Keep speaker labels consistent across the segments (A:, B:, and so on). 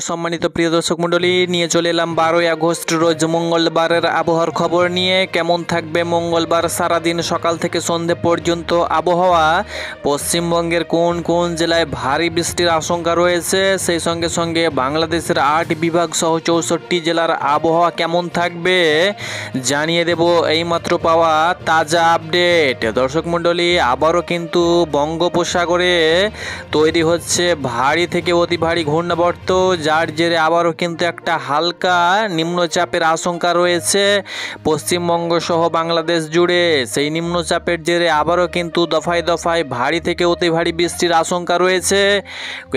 A: সম্মানিত প্রিয় দর্শক মণ্ডলী, নিয়ে চলে এলাম 12ই আগস্ট রোজ মঙ্গলবারের আবহাওয়ার খবর নিয়ে। কেমন থাকবে মঙ্গলবার সারাদিন সকাল থেকে সন্ধে পর্যন্ত আবহাওয়া, পশ্চিমবঙ্গের কোন কোন জেলায় ভারী বৃষ্টির আশঙ্কা রয়েছে, সেই সঙ্গে সঙ্গে বাংলাদেশের 8 বিভাগ সহ 64 জেলার আবহাওয়া কেমন থাকবে জানিয়ে দেব এইমাত্র পাওয়া তাজা আপডেট। দর্শক মণ্ডলী, আবারও কিন্তু বঙ্গোপসাগরে তৈরি হচ্ছে ভারী থেকে অতি ভারী ঘূর্ণাবর্ত, যার জেরে আবারও কিন্তু একটা হালকা নিম্নচাপের আশঙ্কা রয়েছে পশ্চিমবঙ্গ সহ বাংলাদেশ জুড়ে। সেই নিম্নচাপের জেরে আবারও কিন্তু দফায় দফায় ভারী থেকে অতি ভারী বৃষ্টির আশঙ্কা রয়েছে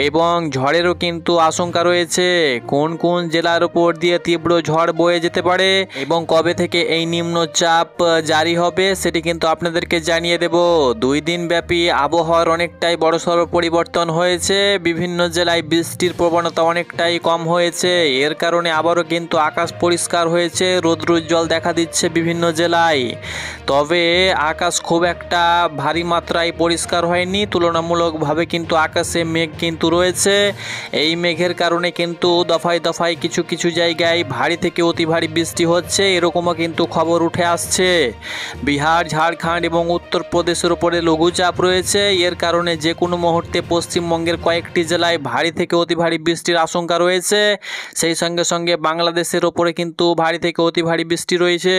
A: এবং ঝড়েরও কিন্তু আশঙ্কা রয়েছে। কোন কোন জেলার উপর দিয়ে তীব্র ঝড় বয়ে যেতে পারে এবং কবে থেকে এই নিম্নচাপ জারি হবে সেটি কিন্তু আপনাদেরকে জানিয়ে দেব। 2 দিন ব্যাপী আবহাওয়ার অনেকটাই বড়সড় পরিবর্তন হয়েছে, বিভিন্ন জেলায় বৃষ্টির প্রবণতা অনেকটাই কম হয়েছে। এর কারণে আবারও কিন্তু আকাশ পরিষ্কার হয়েছে, রৌদ্রোজ্জ্বল দেখা দিচ্ছে বিভিন্ন জেলায়। তবে আকাশ খুব একটা ভারী মাত্রায় পরিষ্কার হয়নি, তুলনামূলকভাবে কিন্তু আকাশে মেঘ কিন্তু রয়েছে। এই মেঘের কারণে কিন্তু দফায় দফায় কিছু কিছু জায়গায় ভারী থেকে অতি ভারী বৃষ্টি হচ্ছে, এরকমও কিন্তু খবর উঠে আসছে। বিহার, ঝাড়খণ্ড এবং উত্তরপ্রদেশের উপরে লঘুচাপ রয়েছে, এর কারণে যে কোনো মুহূর্তে পশ্চিমবঙ্গের কয়েকটি জেলায় ভারী থেকে অতি ভারী বৃষ্টির আশঙ্কা রয়েছে। সেই সঙ্গে সঙ্গে বাংলাদেশের ওপরে কিন্তু ভারী থেকে অতি ভারী বৃষ্টি রয়েছে।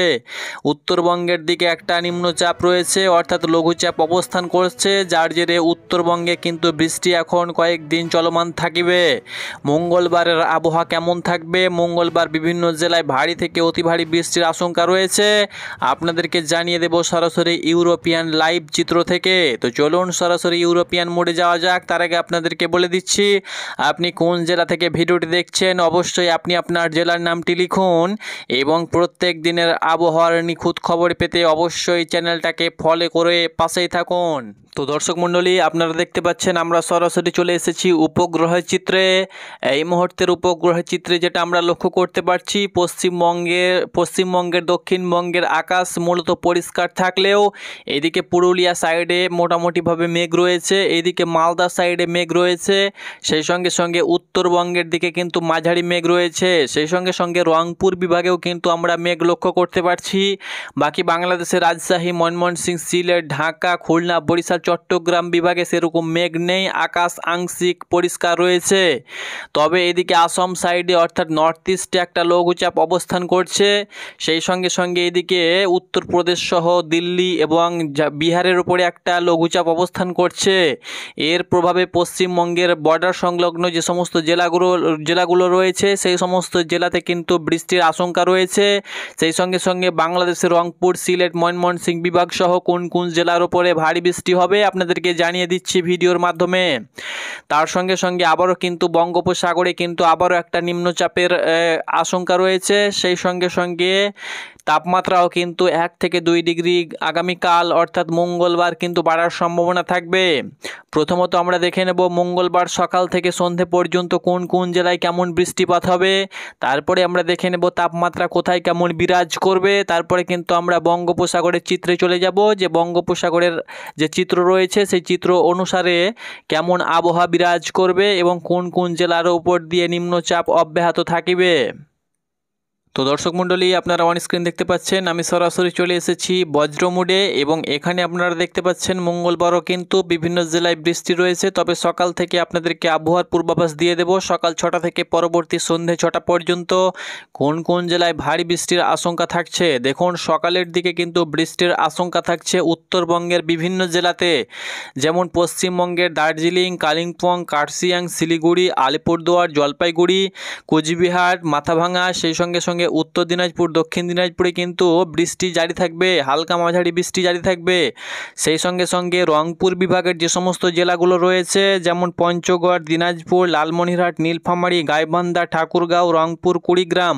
A: উত্তরবঙ্গের দিকে একটা নিম্নচাপ রয়েছে, অর্থাৎ লঘুচাপ অবস্থান করছে, যার জেরে উত্তরবঙ্গে কিন্তু বৃষ্টি এখন কয়েকদিন চলমান থাকিবে। মঙ্গলবারের আবহাওয়া কেমন থাকবে? মঙ্গলবার বিভিন্ন জেলায় ভারী থেকে অতি ভারী বৃষ্টির আশঙ্কা রয়েছে, আপনাদেরকে জানিয়ে দেব সরাসরি ইউরোপিয়ান লাইভ চিত্র থেকে। তো চলুন সরাসরি ইউরোপিয়ান মোডে যাওয়া যাক। তার আগে আপনাদেরকে বলে দিচ্ছি, আপনি কোন জেলা থেকে ভিডিওটি দেখছেন অবশ্যই আপনি আপনার জেলার নামটি লিখুন এবং প্রত্যেক দিনের আবহাওয়ার নিখুঁত খবর পেতে অবশ্যই চ্যানেলটাকে ফলো করে পাশেই থাকুন। তো দর্শক মণ্ডলী, আপনারা দেখতে পাচ্ছেন আমরা সরাসরি চলে এসেছি উপগ্রহের চিত্রে। এই মুহূর্তের উপগ্রহের চিত্রে যেটা আমরা লক্ষ্য করতে পারছি, পশ্চিমবঙ্গের দক্ষিণবঙ্গের আকাশ মূলত পরিষ্কার থাকলেও এদিকে পুরুলিয়া সাইডে মোটামুটিভাবে মেঘ রয়েছে, এইদিকে মালদা সাইডে মেঘ রয়েছে, সেই সঙ্গে সঙ্গে উত্তরবঙ্গের দিকে কিন্তু মাঝারি মেঘ রয়েছে, সেই সঙ্গে সঙ্গে রংপুর বিভাগেও কিন্তু আমরা মেঘ লক্ষ্য করতে পারছি। বাকি বাংলাদেশের রাজশাহী, ময়মনসিংহ, সিলেট, ঢাকা, খুলনা, বরিশাল, চট্টগ্রাম বিভাগে সেরকম মেঘ নেই, আকাশ আংশিক পরিষ্কার রয়েছে। তবে এদিকে আসাম সাইডে অর্থাৎ নর্থ ইস্টে একটা লঘুচাপ অবস্থান করছে, সেই সঙ্গে সঙ্গে এদিকে উত্তরপ্রদেশ সহ দিল্লি এবং বিহারের উপরে একটা লঘুচাপ অবস্থান করছে। এর প্রভাবে পশ্চিমবঙ্গের বর্ডার সংলগ্ন যে সমস্ত জেলাগুলো রয়েছে সেই সমস্ত জেলাতে কিন্তু বৃষ্টির আশঙ্কা রয়েছে। সেই সঙ্গে সঙ্গে বাংলাদেশের রংপুর, সিলেট, ময়মনসিংহ বিভাগ সহ কোন কোন জেলার উপরে ভারী বৃষ্টি হবে আপনাদেরকে জানিয়ে দিচ্ছি ভিডিওর মাধ্যমে। তার সঙ্গে সঙ্গে আবারও কিন্তু বঙ্গোপসাগরে কিন্তু আবারও একটা নিম্নচাপের আশঙ্কা রয়েছে, সেই সঙ্গে সঙ্গে তাপমাত্রাও কিন্তু 1 থেকে 2 ডিগ্রি আগামীকাল অর্থাৎ মঙ্গলবার কিন্তু বাড়ার সম্ভাবনা থাকবে। প্রথমত আমরা দেখে নেব মঙ্গলবার সকাল থেকে সন্ধে পর্যন্ত কোন কোন জেলায় কেমন বৃষ্টিপাত হবে, তারপরে আমরা দেখে নেব তাপমাত্রা কোথায় কেমন বিরাজ করবে, তারপরে কিন্তু আমরা বঙ্গোপসাগরের চিত্রে চলে যাব যে বঙ্গোপসাগরের যে চিত্র রয়েছে সেই চিত্র অনুসারে কেমন আবহাওয়া বিরাজ করবে এবং কোন কোন জেলার উপর দিয়ে নিম্নচাপ অব্যাহত থাকিবে। তো দর্শক মণ্ডলী, আপনারা অন স্ক্রিন দেখতে পাচ্ছেন আমি সরাসরি চলে এসেছি বজ্র মোডে এবং এখানে আপনারা দেখতে পাচ্ছেন মঙ্গলবারও কিন্তু বিভিন্ন জেলায় বৃষ্টি রয়েছে। তবে সকাল থেকে আপনাদেরকে আবহাওয়ার পূর্বাভাস দিয়ে দেব, সকাল 6টা থেকে পরবর্তী সন্ধে 6টা পর্যন্ত কোন কোন জেলায় ভারী বৃষ্টির আশঙ্কা থাকছে। দেখুন সকালের দিকে কিন্তু বৃষ্টির আশঙ্কা থাকছে উত্তরবঙ্গের বিভিন্ন জেলাতে, যেমন পশ্চিমবঙ্গের দার্জিলিং, কালিম্পং, কার্শিয়াং, শিলিগুড়ি, আলিপুরদুয়ার, জলপাইগুড়ি, কোচবিহার, মাথাভাঙা, সেই সঙ্গে সঙ্গে উত্তর দিনাজপুর, দক্ষিণ দিনাজপুরে কিন্তু বৃষ্টি জারি থাকবে, হালকা মাঝারি বৃষ্টি জারি থাকবে। সেই সঙ্গে সঙ্গে রংপুর বিভাগের যে সমস্ত জেলাগুলো রয়েছে যেমন পঞ্চগড়, দিনাজপুর, লালমনিরহাট, নীলফামারী, গাইবান্ধা, ঠাকুরগাঁও, রংপুর, কুড়িগ্রাম,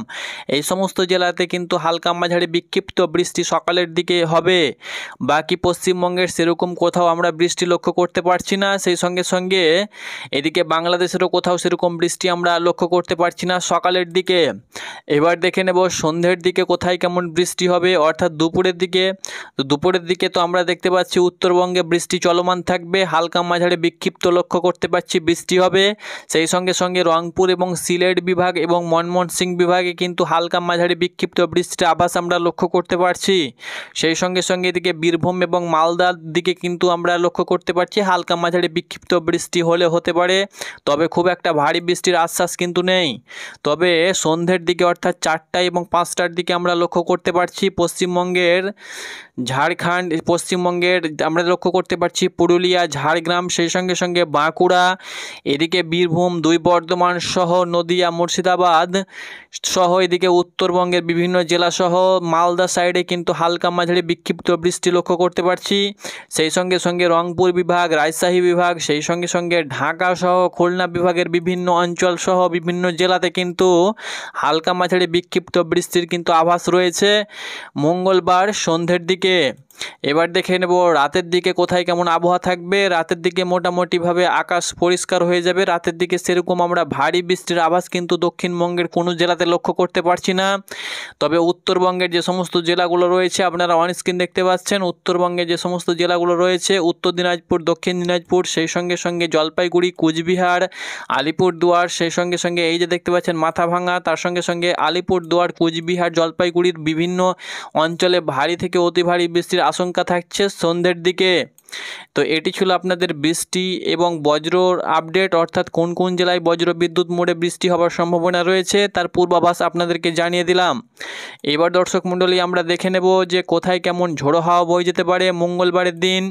A: এই সমস্ত জেলাতে কিন্তু হালকা মাঝারি বিক্ষিপ্ত বৃষ্টি সকালের দিকে হবে। বাকি পশ্চিমবঙ্গের সেরকম কোথাও আমরা বৃষ্টি লক্ষ্য করতে পারছি না, সেই সঙ্গে সঙ্গে এদিকে বাংলাদেশেরও কোথাও সেরকম বৃষ্টি আমরা লক্ষ্য করতে পারছি না সকালের দিকে। এবার দেখে দেখে নেব সন্ধ্যের দিকে কোথায় কেমন বৃষ্টি হবে, অর্থাৎ দুপুরের দিকে। তো দুপুরের দিকে তো আমরা দেখতে পাচ্ছি উত্তরবঙ্গে বৃষ্টি চলমান থাকবে, হালকা মাঝারি বিক্ষিপ্ত লক্ষ্য করতে পারছি বৃষ্টি হবে। সেই সঙ্গে সঙ্গে রংপুর এবং সিলেট বিভাগ এবং ময়মনসিংহ বিভাগে কিন্তু হালকা মাঝারি বিক্ষিপ্ত বৃষ্টির আভাস আমরা লক্ষ্য করতে পারছি। সেই সঙ্গে সঙ্গে এদিকে বীরভূম এবং মালদার দিকে কিন্তু আমরা লক্ষ্য করতে পারছি হালকা মাঝারি বিক্ষিপ্ত বৃষ্টি হতে পারে, তবে খুব একটা ভারী বৃষ্টির আশ্বাস কিন্তু নেই। তবে সন্ধ্যের দিকে অর্থাৎ 4টা এবং 5টার দিকে আমরা লক্ষ্য করতে পারছি পশ্চিমবঙ্গের ঝাড়খণ্ড, পশ্চিমবঙ্গের আমরা লক্ষ্য করতে পারছি পুরুলিয়া, ঝাড়গ্রাম, সেই সঙ্গে সঙ্গে বাঁকুড়া, এদিকে বীরভূম, 2 বর্ধমান সহ নদিয়া, মুর্শিদাবাদ সহ এদিকে উত্তরবঙ্গের বিভিন্ন জেলা সহ মালদা সাইডে কিন্তু হালকা মাঝারি বিক্ষিপ্ত বৃষ্টি লক্ষ্য করতে পারছি। সেই সঙ্গে সঙ্গে রংপুর বিভাগ, রাজশাহী বিভাগ, সেই সঙ্গে সঙ্গে ঢাকা সহ খুলনা বিভাগের বিভিন্ন অঞ্চল সহ বিভিন্ন জেলাতে কিন্তু হালকা মাঝারি বিক্ষিপ্ত বৃষ্টির কিন্তু আভাস রয়েছে মঙ্গলবার সন্ধ্যের দিকে। এবার দেখে নেব রাতের দিকে কোথায় কেমন আবহাওয়া থাকবে। রাতের দিকে মোটামুটিভাবে আকাশ পরিষ্কার হয়ে যাবে। রাতের দিকে সেরকম আমরা ভারী বৃষ্টির আভাস কিন্তু দক্ষিণবঙ্গের কোনো জেলাতে লক্ষ্য করতে পারছি না। তবে উত্তরবঙ্গের যে সমস্ত জেলাগুলো রয়েছে আপনারা অন স্ক্রিন দেখতে পাচ্ছেন, উত্তরবঙ্গে যে সমস্ত জেলাগুলো রয়েছে উত্তর দিনাজপুর, দক্ষিণ দিনাজপুর, সেই সঙ্গে সঙ্গে জলপাইগুড়ি, কুচবিহার, আলিপুরদুয়ার, সেই সঙ্গে সঙ্গে এই যে দেখতে পাচ্ছেন মাথাভাঙা, তার সঙ্গে সঙ্গে আলিপুরদুয়ার, কুচবিহার, জলপাইগুড়ির বিভিন্ন অঞ্চলে ভারী থেকে অতি ভারী বৃষ্টির আশঙ্কা থাকছে সন্ধ্যের দিকে। তো এটি ছিল আপনাদের বৃষ্টি এবং বজ্রর আপডেট, অর্থাৎ কোন কোন জেলায় বজ্র বিদ্যুৎ মোড়ে বৃষ্টি হওয়ার সম্ভাবনা রয়েছে তার পূর্বাভাস আপনাদেরকে জানিয়ে দিলাম। এবার দর্শক মণ্ডলী আমরা দেখে নেব যে কোথায় কেমন ঝোড়ো হাওয়া বয়ে যেতে পারে মঙ্গলবারের দিন।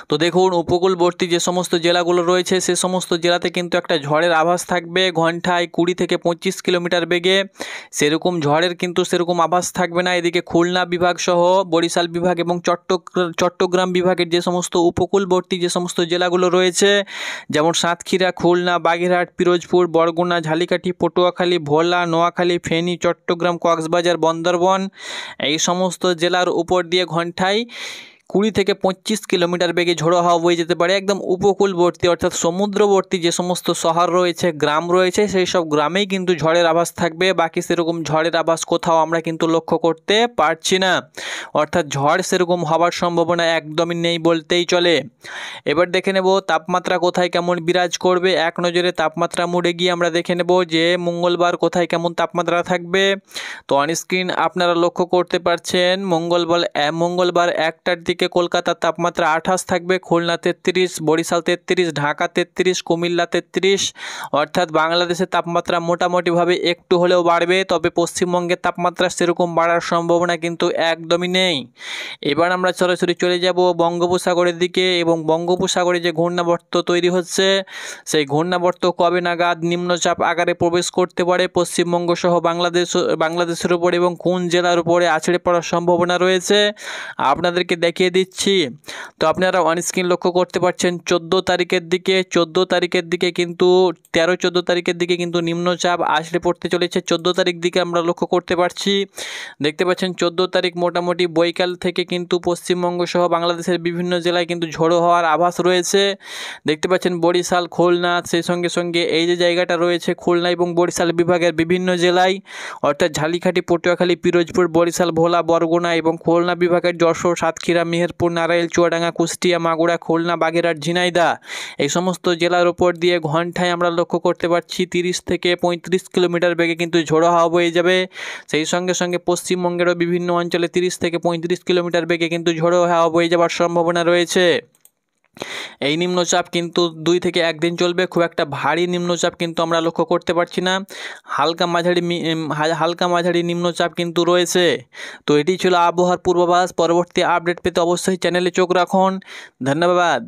A: তো দেখুন উপকূলবর্তী যে সমস্ত জেলাগুলো রয়েছে সে সমস্ত জেলাতে কিন্তু একটা ঝড়ের আভাস থাকবে, ঘন্টায় 20 থেকে 25 কিলোমিটার বেগে। সেরকম ঝড়ের কিন্তু সেরকম আভাস থাকবে না। এদিকে খুলনা বিভাগ সহ বরিশাল বিভাগ এবং চট্টগ্রাম বিভাগের যে সমস্ত উপকূলবর্তী যে সমস্ত জেলাগুলো রয়েছে, যেমন সাতক্ষীরা, খুলনা, বাগেরহাট, পিরোজপুর, বরগুনা, ঝালিকাঠি, পটুয়াখালী, ভোলা, নোয়াখালী, ফেনী, চট্টগ্রাম, কক্সবাজার, বান্দরবন, এই সমস্ত জেলার উপর দিয়ে ঘন্টায় 20 থেকে 25 কিলোমিটার বেগে ঝোড়ো হাওয়া বয়ে যেতে পারে। একদম উপকূলবর্তী অর্থাৎ সমুদ্রবর্তী যে সমস্ত শহর রয়েছে, গ্রাম রয়েছে, সেই সব গ্রামেই কিন্তু ঝড়ের আভাস থাকবে। বাকি সেরকম ঝড়ের আভাস কোথাও আমরা কিন্তু লক্ষ্য করতে পারছি না, অর্থাৎ ঝড় সেরকম হওয়ার সম্ভাবনা একদমই নেই বলতেই চলে। এবার দেখে নেব তাপমাত্রা কোথায় কেমন বিরাজ করবে। এক নজরে তাপমাত্রা মোডে গিয়ে আমরা দেখে নেব যে মঙ্গলবার কোথায় কেমন তাপমাত্রা থাকবে। তো অনস্ক্রিন আপনারা লক্ষ্য করতে পারছেন মঙ্গলবার 1টার দিকে কলকাতার তাপমাত্রা 28 থাকবে, খুলনা 33, বরিশাল 33, ঢাকা 33, কুমিল্লা 33, অর্থাৎ বাংলাদেশের তাপমাত্রা মোটামুটিভাবে একটু হলেও বাড়বে। তবে পশ্চিমবঙ্গের তাপমাত্রা সেরকম বাড়ার সম্ভাবনা কিন্তু একদমই নেই। এবার আমরা সরাসরি চলে যাব বঙ্গোপসাগরের দিকে, এবং বঙ্গোপসাগরে যে ঘূর্ণাবর্ত তৈরি হচ্ছে সেই ঘূর্ণাবর্ত কবে নাগাদ নিম্নচাপ আকারে প্রবেশ করতে পারে পশ্চিমবঙ্গ সহ বাংলাদেশের উপর এবং কোন জেলার উপরে আছড়ে পড়ার সম্ভাবনা রয়েছে আপনাদেরকে দেখিয়ে দিচ্ছি। তো আপনারা অনস্ক্রিন লক্ষ্য করতে পারছেন 14 তারিখের দিকে কিন্তু 13-14 তারিখের দিকে কিন্তু নিম্নচাপ আছড়ে পড়তে চলেছে। 14 তারিখ দিকে আমরা লক্ষ্য করতে পারছি, দেখতে পাচ্ছেন 14 তারিখ মোটামুটি বৈকাল থেকে কিন্তু পশ্চিমবঙ্গ সহ বাংলাদেশের বিভিন্ন জেলায় কিন্তু ঝোড়ো হওয়ার আভাস রয়েছে। দেখতে পাচ্ছেন বরিশাল, খুলনা, সেই সঙ্গে সঙ্গে এই যে জায়গাটা রয়েছে খুলনা এবং বরিশাল বিভাগের বিভিন্ন জেলায়, অর্থাৎ ঝালিকাঠি, পটুয়াখালী, পিরোজপুর, বরিশাল, ভোলা, বরগুনা এবং খুলনা বিভাগের যশোর, সাতক্ষীরা, মেহেরপুর, নারায়ণ, চুয়াডাঙ্গা, কুষ্টিয়া, মাগুরা, খুলনা, বাগেরহাট, ঝিনাইদহ, এই সমস্ত জেলার উপর দিয়ে ঘন্টায় আমরা লক্ষ্য করতে পারছি 30 থেকে 35 কিলোমিটার বেগে কিন্তু ঝোড়ো হাওয়া বয়ে যাবে। সেই সঙ্গে সঙ্গে পশ্চিমবঙ্গেরও বিভিন্ন অঞ্চলে 30 থেকে 35 কিলোমিটার বেগে কিন্তু ঝোড়ো হাওয়া বয়ে যাওয়ার সম্ভাবনা রয়েছে। এই নিম্নচাপ কিন্তু 2 থেকে 1 দিন চলবে। খুব একটা ভারী নিম্নচাপ কিন্তু আমরা লক্ষ্য করতে পারছি না, হালকা মাঝারি নিম্নচাপ কিন্তু রয়েছে। তো এটি ছিল আবহাওয়ার পূর্বাভাস। পরবর্তী আপডেট পেতে অবশ্যই চ্যানেলে চোখ রাখুন। ধন্যবাদ।